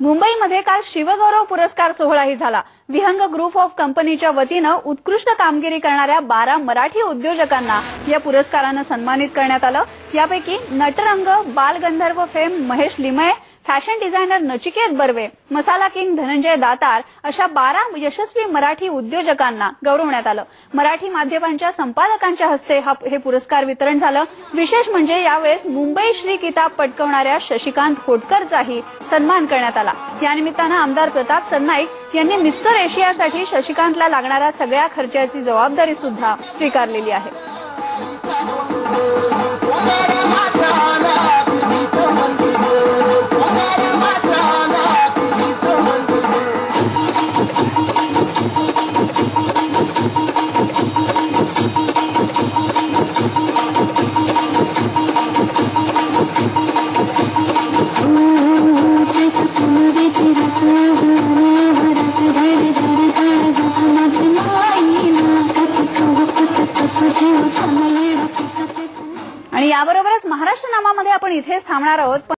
मुंबईमध्ये काल शिवगौरव पुरस्कार सोहळाही झाला। विहंग ग्रुप ऑफ कंपनीच्या वतीने उत्कृष्ट कामगिरी करणाऱ्या 12 मराठी उद्योजकांना या पुरस्काराने सन्मानित करण्यात आलं। यापैकी Natarang, Balgandharva fame Mahesh Limaye, fashion designer Nachiket Barve, masala king Dhananjay Datar अशा 12 यशस्वी मराठी उद्योजकांना गौरवण्यात आलं। मराठी माध्यमांच्या संपादकांच्या हस्ते हे पुरस्कार वितरण झालं। विशेष म्हणजे यावेळेस मुंबई श्री किताब पटकावणाऱ्या शशिकांत होटकरचाही सन्मान करण्यात आला। या निमित्ताने आमदार प्रताप सरनाईक यांनी मिस्टर एशियासाठी शशिकांतला लागणाऱ्या सगळ्या खर्चाची जबाबदारी सुद्धा स्वीकारलेली आहे। आणि याबरोबरच महाराष्ट्र नामामध्ये आपण इथेच थांबणार आहोत।